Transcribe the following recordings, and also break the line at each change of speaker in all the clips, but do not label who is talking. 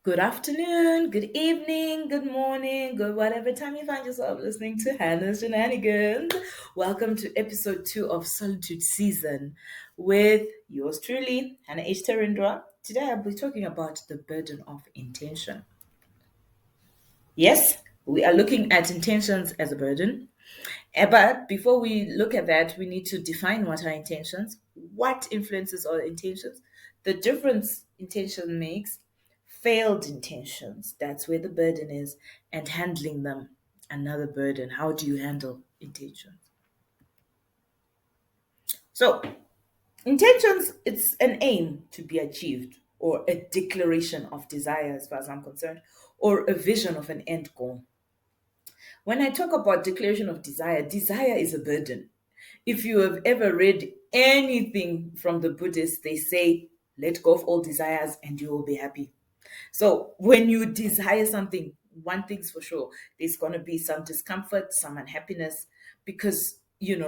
Good afternoon, good evening, good morning, good whatever time you find yourself listening to Hannah's Shenanigans. Welcome to episode 2 of Solitude season with yours truly, Hannah H. Terindra. Today I'll be talking about the burden of intention. Yes, we are looking at intentions as a burden. But before we look at that, we need to define what are intentions, what influences our intentions, the difference intention makes, failed intentions, that's where the burden is, and handling them, another burden. How do you handle intentions? So, intentions, it's an aim to be achieved, or a declaration of desire, as far as I'm concerned, or a vision of an end goal. When I talk about declaration of desire, desire is a burden. If you have ever read anything from the Buddhists, they say, let go of all desires and you will be happy. So when you desire something, one thing's for sure, there's going to be some discomfort, some unhappiness, because, you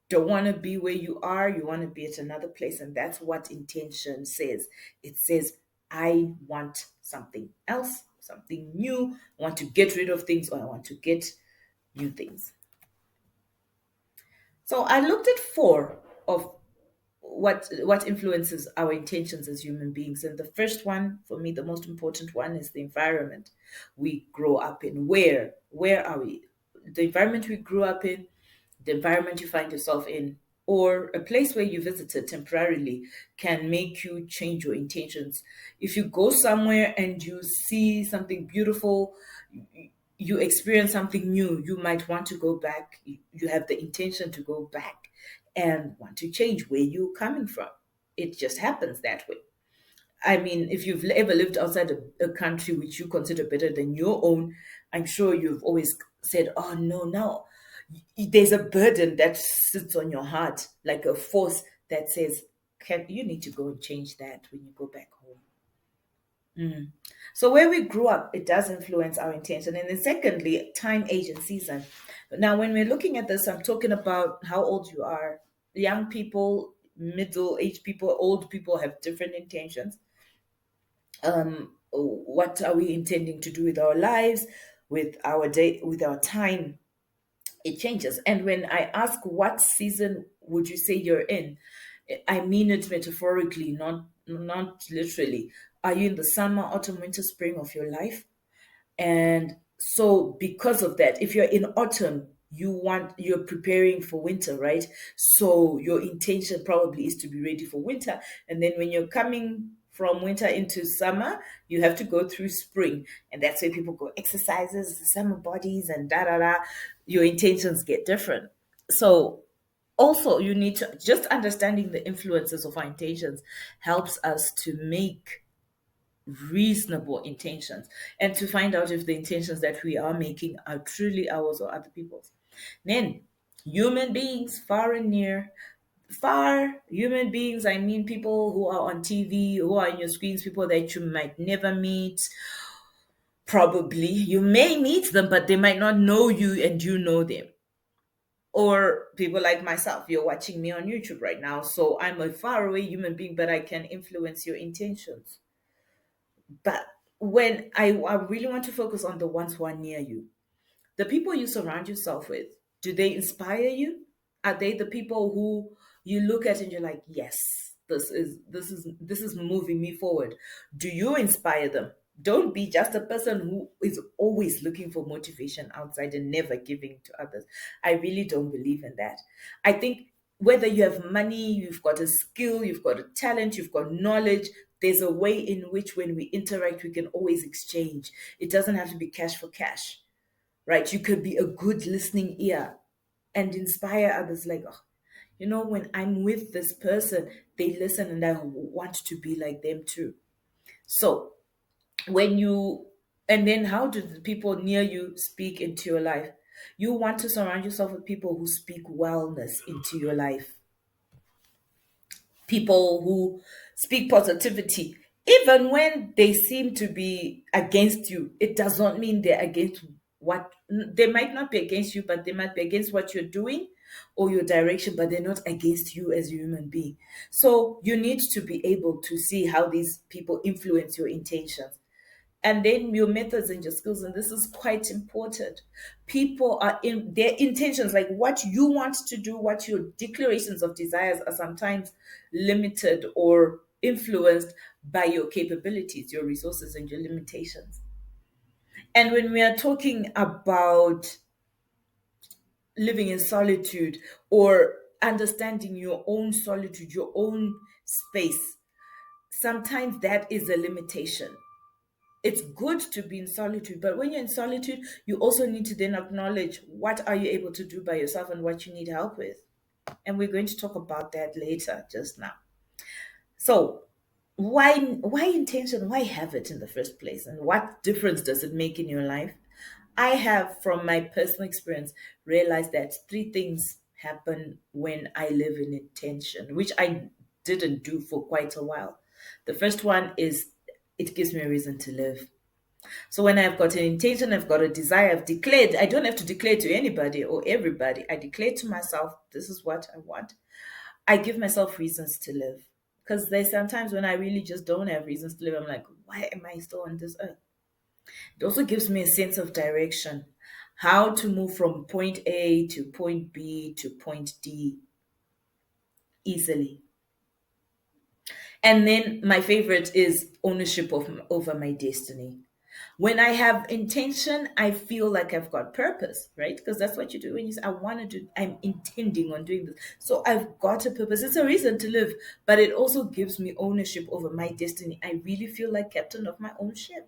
don't want to be where you are, you want to be at another place. And that's what intention says. It says, I want something else, something new. I want to get rid of things, or I want to get new things. So I looked at four of what influences our intentions as human beings. And the first one, for me, the most important one, is the environment we grow up in. Where are we? The environment we grew up in, the environment you find yourself in, or a place where you visited temporarily can make you change your intentions. If you go somewhere and you see something beautiful, you experience something new, you might want to go back. You have the intention to go back and want to change where you're coming from. It just happens that way. I mean, if you've ever lived outside a country which you consider better than your own, I'm sure you've always said, oh, no, no. There's a burden that sits on your heart, like a force that says, you need to go and change that when you go back home. Mm. So where we grew up, it does influence our intention. And then secondly, time, age, and season. Now, when we're looking at this, I'm talking about how old you are. Young people, middle-aged people, old people have different intentions. What are we intending to do with our lives, with our day, with our time? It changes. And when I ask what season would you say you're in, I mean it metaphorically, not literally. Are you in the summer, autumn, winter, spring of your life? And so because of that, if you're in autumn, you're preparing for winter, right? So your intention probably is to be ready for winter. And then when you're coming from winter into summer, you have to go through spring. And that's where people go exercises, summer bodies, and da da da. Your intentions get different. So also you need to just understanding the influences of our intentions helps us to make reasonable intentions and to find out if the intentions that we are making are truly ours or other people's. Then, human beings, far and near, far human beings, I mean people who are on TV, who are in your screens, people that you might never meet. Probably you may meet them, but they might not know you and you know them. Or people like myself, you're watching me on YouTube right now. So I'm a faraway human being, but I can influence your intentions. But when I really want to focus on the ones who are near you, the people you surround yourself with, do they inspire you? Are they the people who you look at and you're like, yes, this is moving me forward? Do you inspire them? Don't be just a person who is always looking for motivation outside and never giving to others. I really don't believe in that. I think whether you have money, you've got a skill, you've got a talent, you've got knowledge, there's a way in which when we interact, we can always exchange. It doesn't have to be cash for cash, right? You could be a good listening ear and inspire others like, oh, when I'm with this person, they listen and I want to be like them too. So when you, and then how do the people near you speak into your life? You want to surround yourself with people who speak wellness into your life, people who speak positivity. Even when they seem to be against you, it does not mean they're against what they might not be against you, but they might be against what you're doing or your direction, but they're not against you as a human being. So you need to be able to see how these people influence your intentions. And then your methods and your skills, and this is quite important. People are in their intentions, like what you want to do, what your declarations of desires are sometimes limited or influenced by your capabilities, your resources, and your limitations. And when we are talking about living in solitude or understanding your own solitude, your own space, sometimes that is a limitation. It's good to be in solitude, but when you're in solitude, you also need to then acknowledge what are you able to do by yourself and what you need help with. And we're going to talk about that later, just now. So, why intention? Why have it in the first place? And what difference does it make in your life? I have, from my personal experience, realized that three things happen when I live in intention, which I didn't do for quite a while. The first one is it gives me a reason to live. So when I've got an intention, I've got a desire, I've declared, I don't have to declare to anybody or everybody. I declare to myself, this is what I want. I give myself reasons to live. Because there's sometimes when I really just don't have reasons to live, I'm like, why am I still on this earth? It also gives me a sense of direction, how to move from point A to point B to point D easily. And then my favorite is ownership of over my destiny. When I have intention, I feel like I've got purpose, right? Because that's what you do when you say, I want to do, I'm intending on doing this. So I've got a purpose. It's a reason to live, but it also gives me ownership over my destiny. I really feel like captain of my own ship.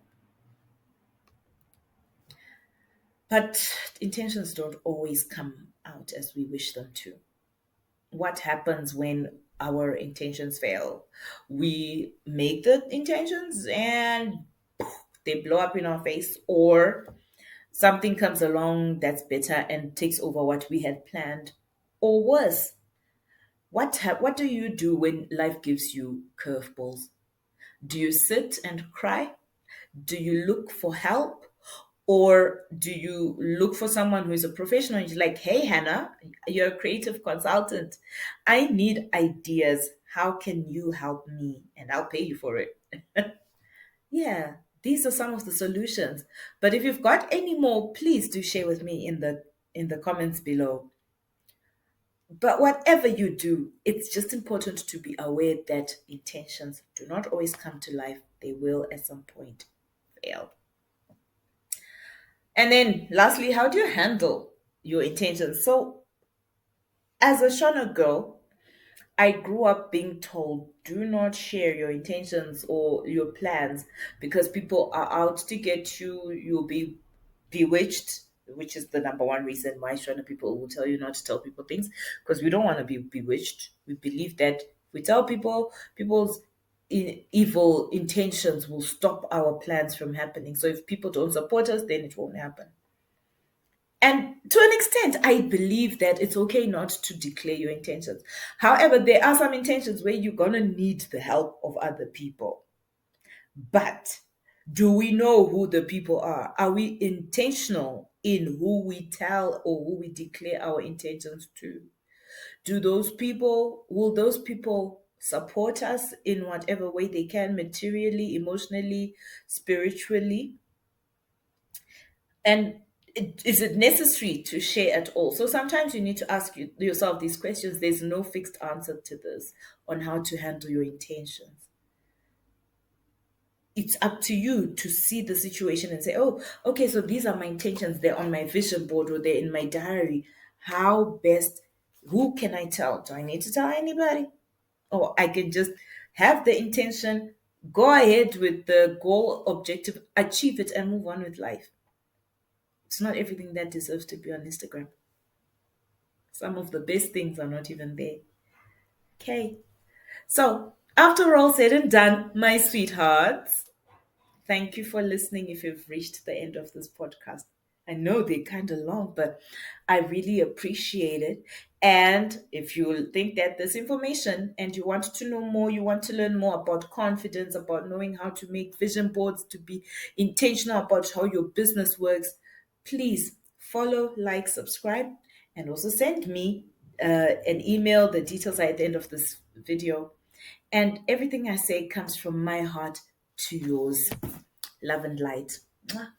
But intentions don't always come out as we wish them to. What happens when our intentions fail? We make the intentions and they blow up in our face, or something comes along that's better and takes over what we had planned, or worse. What do you do when life gives you curveballs? Do you sit and cry? Do you look for help? Or do you look for someone who is a professional and you're like, hey, Hannah, you're a creative consultant. I need ideas. How can you help me? And I'll pay you for it. Yeah, these are some of the solutions. But if you've got any more, please do share with me in the comments below. But whatever you do, it's just important to be aware that intentions do not always come to life. They will at some point fail. And then lastly, how do you handle your intentions? So as a Shona girl, I grew up being told, do not share your intentions or your plans because people are out to get you. You'll be bewitched, which is the number one reason why Shona people will tell you not to tell people things, because we don't want to be bewitched. We believe that if we tell people, people's evil intentions will stop our plans from happening. So if people don't support us, then it won't happen. And to an extent, I believe that it's okay not to declare your intentions. However, there are some intentions where you're going to need the help of other people. But do we know who the people are? Are we intentional in who we tell or who we declare our intentions to? Will those people support us in whatever way they can, materially, emotionally, spiritually? And is it necessary to share at all? So sometimes you need to ask yourself these questions. There's no fixed answer to this on how to handle your intentions. It's up to you to see the situation and say, oh, okay, so these are my intentions. They're on my vision board or they're in my diary. How best, who can I tell? Do I need to tell anybody? Or I can just have the intention, go ahead with the goal, objective, achieve it, and move on with life. It's not everything that deserves to be on Instagram. Some of the best things are not even there. Okay. So, after all said and done, my sweethearts, thank you for listening if you've reached the end of this podcast. I know they're kind of long, but I really appreciate it. And if you think that this information and you want to know more, you want to learn more about confidence, about knowing how to make vision boards, to be intentional about how your business works, please follow, like, subscribe, and also send me an email. The details are at the end of this video. And everything I say comes from my heart to yours. Love and light. Mwah.